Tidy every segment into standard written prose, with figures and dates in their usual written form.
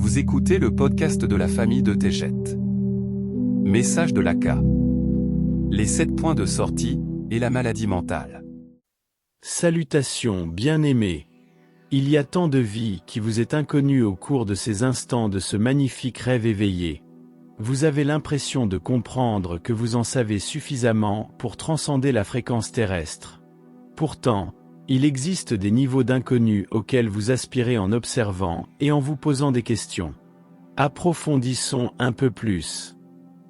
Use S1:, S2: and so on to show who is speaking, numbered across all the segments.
S1: Vous écoutez le podcast de la famille de Tégette. Message de l'ACA. Les 7 points de sortie et la maladie mentale.
S2: Salutations, bien-aimés. Il y a tant de vie qui vous est inconnue au cours de ces instants de ce magnifique rêve éveillé. Vous avez l'impression de comprendre que vous en savez suffisamment pour transcender la fréquence terrestre. Pourtant, il existe des niveaux d'inconnu auxquels vous aspirez en observant et en vous posant des questions. Approfondissons un peu plus.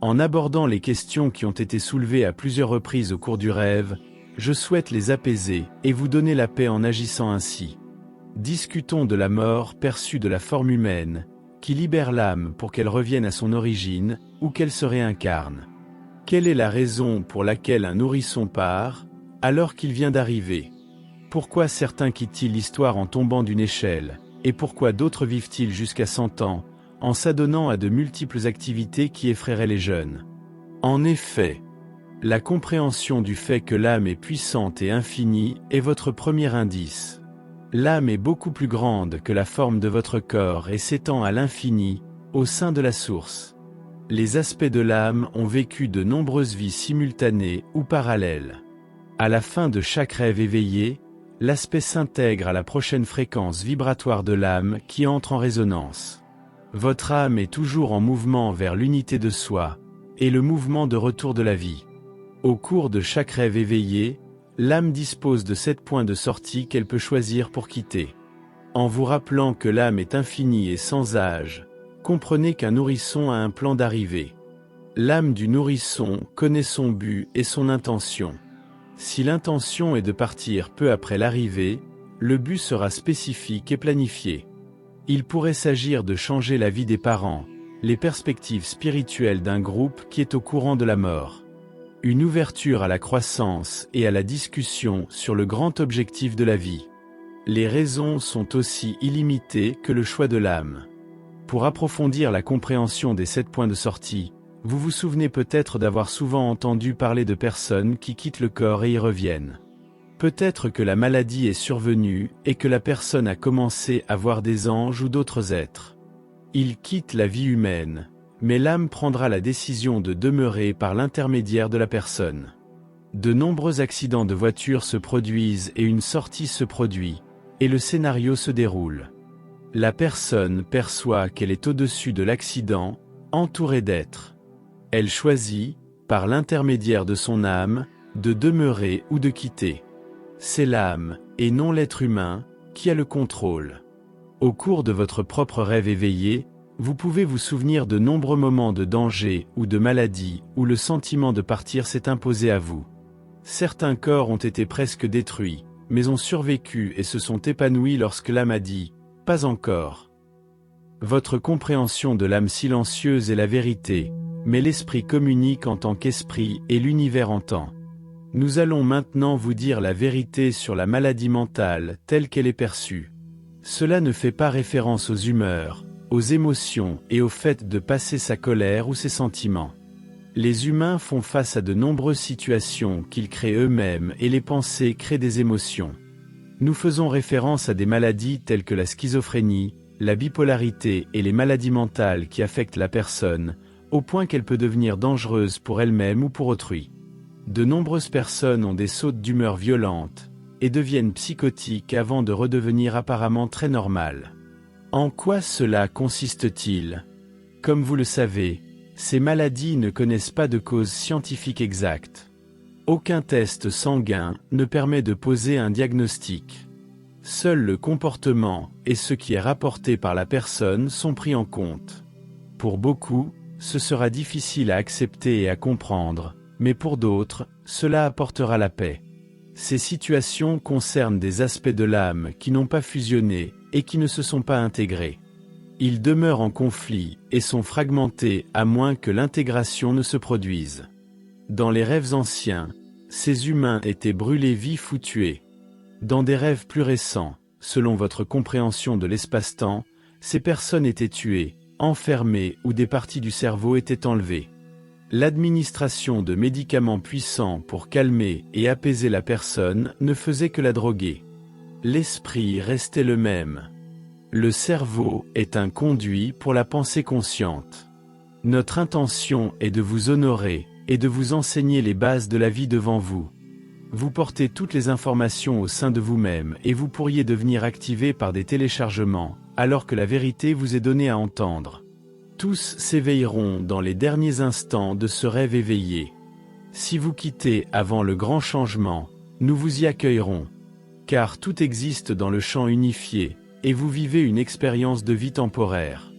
S2: En abordant les questions qui ont été soulevées à plusieurs reprises au cours du rêve, je souhaite les apaiser et vous donner la paix en agissant ainsi. Discutons de la mort perçue de la forme humaine, qui libère l'âme pour qu'elle revienne à son origine, ou qu'elle se réincarne. Quelle est la raison pour laquelle un nourrisson part, alors qu'il vient d'arriver ? Pourquoi certains quittent-ils l'histoire en tombant d'une échelle, et pourquoi d'autres vivent-ils jusqu'à 100 ans, en s'adonnant à de multiples activités qui effraieraient les jeunes ? En effet, la compréhension du fait que l'âme est puissante et infinie est votre premier indice. L'âme est beaucoup plus grande que la forme de votre corps et s'étend à l'infini, au sein de la source. Les aspects de l'âme ont vécu de nombreuses vies simultanées ou parallèles. À la fin de chaque rêve éveillé, l'aspect s'intègre à la prochaine fréquence vibratoire de l'âme qui entre en résonance. Votre âme est toujours en mouvement vers l'unité de soi, et le mouvement de retour de la vie. Au cours de chaque rêve éveillé, l'âme dispose de 7 points de sortie qu'elle peut choisir pour quitter. En vous rappelant que l'âme est infinie et sans âge, comprenez qu'un nourrisson a un plan d'arrivée. L'âme du nourrisson connaît son but et son intention. Si l'intention est de partir peu après l'arrivée, le but sera spécifique et planifié. Il pourrait s'agir de changer la vie des parents, les perspectives spirituelles d'un groupe qui est au courant de la mort. Une ouverture à la croissance et à la discussion sur le grand objectif de la vie. Les raisons sont aussi illimitées que le choix de l'âme. Pour approfondir la compréhension des 7 points de sortie, vous vous souvenez peut-être d'avoir souvent entendu parler de personnes qui quittent le corps et y reviennent. Peut-être que la maladie est survenue et que la personne a commencé à voir des anges ou d'autres êtres. Ils quittent la vie humaine, mais l'âme prendra la décision de demeurer par l'intermédiaire de la personne. De nombreux accidents de voiture se produisent et une sortie se produit, et le scénario se déroule. La personne perçoit qu'elle est au-dessus de l'accident, entourée d'êtres. Elle choisit, par l'intermédiaire de son âme, de demeurer ou de quitter. C'est l'âme, et non l'être humain, qui a le contrôle. Au cours de votre propre rêve éveillé, vous pouvez vous souvenir de nombreux moments de danger ou de maladie où le sentiment de partir s'est imposé à vous. Certains corps ont été presque détruits, mais ont survécu et se sont épanouis lorsque l'âme a dit « pas encore ». Votre compréhension de l'âme silencieuse est la vérité, mais l'esprit communique en tant qu'esprit et l'univers entend. Nous allons maintenant vous dire la vérité sur la maladie mentale telle qu'elle est perçue. Cela ne fait pas référence aux humeurs, aux émotions et au fait de passer sa colère ou ses sentiments. Les humains font face à de nombreuses situations qu'ils créent eux-mêmes et les pensées créent des émotions. Nous faisons référence à des maladies telles que la schizophrénie, la bipolarité et les maladies mentales qui affectent la personne, au point qu'elle peut devenir dangereuse pour elle-même ou pour autrui. De nombreuses personnes ont des sautes d'humeur violentes, et deviennent psychotiques avant de redevenir apparemment très normales. En quoi cela consiste-t-il ? Comme vous le savez, ces maladies ne connaissent pas de cause scientifique exacte. Aucun test sanguin ne permet de poser un diagnostic. Seul le comportement et ce qui est rapporté par la personne sont pris en compte. Pour beaucoup, ce sera difficile à accepter et à comprendre, mais pour d'autres, cela apportera la paix. Ces situations concernent des aspects de l'âme qui n'ont pas fusionné et qui ne se sont pas intégrés. Ils demeurent en conflit et sont fragmentés à moins que l'intégration ne se produise. Dans les rêves anciens, ces humains étaient brûlés vifs ou tués. Dans des rêves plus récents, selon votre compréhension de l'espace-temps, ces personnes étaient tuées, enfermées ou des parties du cerveau étaient enlevées. L'administration de médicaments puissants pour calmer et apaiser la personne ne faisait que la droguer. L'esprit restait le même. Le cerveau est un conduit pour la pensée consciente. Notre intention est de vous honorer et de vous enseigner les bases de la vie devant vous. Vous portez toutes les informations au sein de vous-même et vous pourriez devenir activé par des téléchargements, alors que la vérité vous est donnée à entendre. Tous s'éveilleront dans les derniers instants de ce rêve éveillé. Si vous quittez avant le grand changement, nous vous y accueillerons. Car tout existe dans le champ unifié, et vous vivez une expérience de vie temporaire.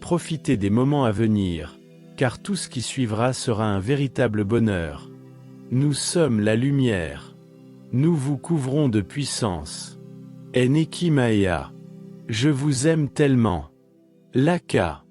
S2: Profitez des moments à venir, car tout ce qui suivra sera un véritable bonheur. Nous sommes la lumière. Nous vous couvrons de puissance. Eneki Maea. Je vous aime tellement. Laka.